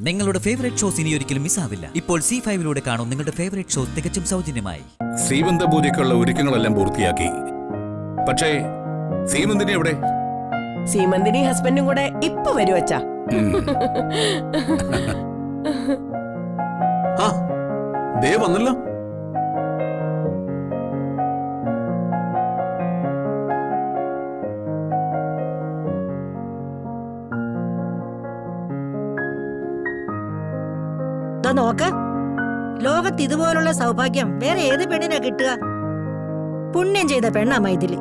നിങ്ങളുടെ favourite shows ഇനി ഒരിക്കലും മിസ്സാവില്ല. ഇപ്പോൾ C5 കാണും നിങ്ങളുടെ ഫേവറേറ്റ് ഷോസ് തികച്ചും സൗജന്യമായി. ശ്രീമന്ത പൂജയ്ക്കുള്ള ഒരുക്കങ്ങളെല്ലാം പൂർത്തിയാക്കി. പക്ഷേ സീമന്തിനി എവിടെ? സീമന്തിനി ഹസ്ബൻഡും കൂടെ ഇപ്പൊ വരുവച്ചാ. ദേ വന്നല്ലോ. നോക്ക്, ലോകത്ത് ഇതുപോലുള്ള സൗഭാഗ്യം വേറെ ഏത് പെണ്ണിനാ കിട്ടുക? പുണ്യം ചെയ്ത പെണ്ണാ മൈഥിലി.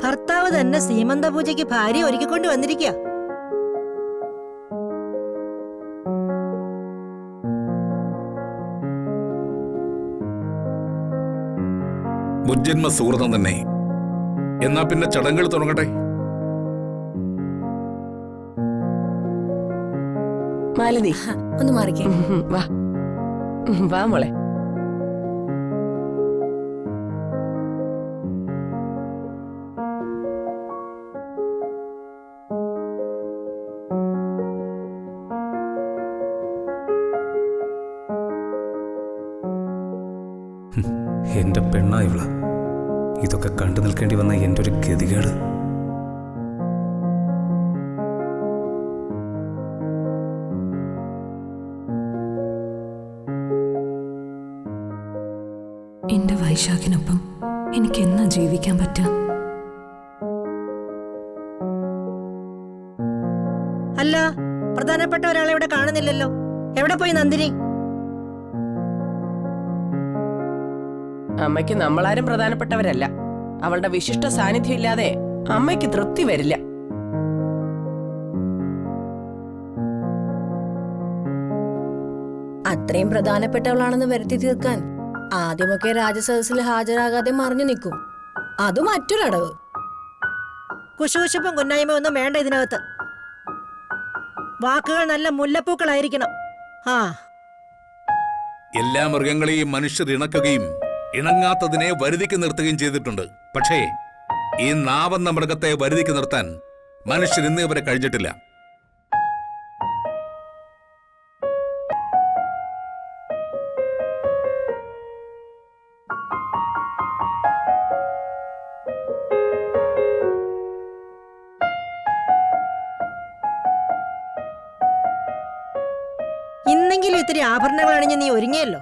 ഭർത്താവ് തന്നെ സീമന്ത പൂജയ്ക്ക് ഭാര്യ ഒരുക്കിക്കൊണ്ട് വന്നിരിക്കുക. മുജ്ജന്മ സുഹൃതം തന്നെ. എന്നാ പിന്നെ ചടങ്ങുകൾ തുടങ്ങട്ടെ. മാലതി ഒന്ന് മാറിക്കേ. വാ വാ മോളെ. എന്റെ പെണ്ണായിവള, ഇതൊക്കെ കണ്ടു നിൽക്കേണ്ടി വന്ന എന്റെ ഒരു ഗതികേട്. എന്റെ വൈശാഖിനൊപ്പം എനിക്ക് എന്നാ ജീവിക്കാൻ പറ്റാം? അല്ല, പ്രധാനപ്പെട്ട ഒരാളെ ഇവിടെ കാണുന്നില്ലല്ലോ. എവിടെ പോയി നന്ദിനി? അമ്മയ്ക്ക് നമ്മളാരും പ്രധാനപ്പെട്ടവരല്ല. അവളുടെ വിശിഷ്ട സാന്നിധ്യം ഇല്ലാതെ അമ്മയ്ക്ക് തൃപ്തി വരില്ല. അത്രയും പ്രധാനപ്പെട്ടവളാണെന്ന് വരുത്തി തീർക്കാൻ ആദ്യമൊക്കെ രാജസദസ്സിൽ ഹാജരാകാതെ മറിഞ്ഞു നിൽക്കും. അത് മറ്റൊരടവ്. കുശുകുശുപ്പും കുന്നായ്മ ഒന്നും വേണ്ട ഇതിനകത്ത്. വാക്കുകൾ നല്ല മുല്ലപ്പൂക്കളായിരിക്കണം. എല്ലാ മൃഗങ്ങളെയും മനുഷ്യർ ഇണക്കുകയും ഇണങ്ങാത്തതിനെ വരുതിക്ക് നിർത്തുകയും ചെയ്തിട്ടുണ്ട്. പക്ഷേ ഈ നാവെന്ന മൃഗത്തെ വരുതിക്ക് നിർത്താൻ മനുഷ്യർ ഇന്ന് ഇവരെ കഴിഞ്ഞിട്ടില്ല. ഇന്നെങ്കിലും ഇത്തിരി ആഭരണങ്ങൾ അണിഞ്ഞ് നീ ഒരുങ്ങിയല്ലോ.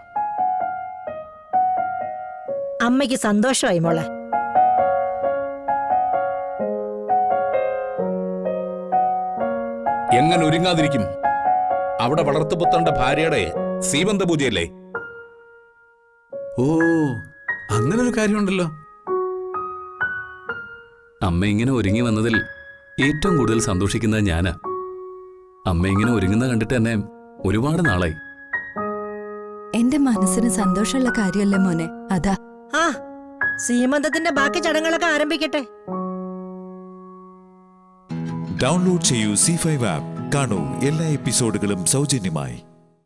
അമ്മയ്ക്ക് സന്തോഷമായി മോളെ. എങ്ങനെ ഒരുങ്ങാതിരിക്കും? അവിടെ വളർത്തുപുത്രന്റെ ഭാര്യയുടെ സീമന്ത പൂജയല്ലേ? ഓ, അങ്ങനൊരു കാര്യമുണ്ടല്ലോ. അമ്മ ഇങ്ങനെ ഒരുങ്ങി വന്നതിൽ ഏറ്റവും കൂടുതൽ സന്തോഷിക്കുന്നത് ഞാനാ. അമ്മ ഇങ്ങനെ ഒരുങ്ങുന്ന കണ്ടിട്ട് തന്നെ ഒരുപാട് നാളായി. എന്റെ മനസ്സിന് സന്തോഷമുള്ള കാര്യമല്ലേ മോനെ, അതാ. സീമന്തത്തിന്റെ ബാക്കി ചടങ്ങുകളൊക്കെ ആരംഭിക്കട്ടെ. ഡൗൺലോഡ് ചെയ്യൂ C5 ആപ്പ്. കാണൂ എല്ലാ എപ്പിസോഡുകളും സൗജന്യമായി.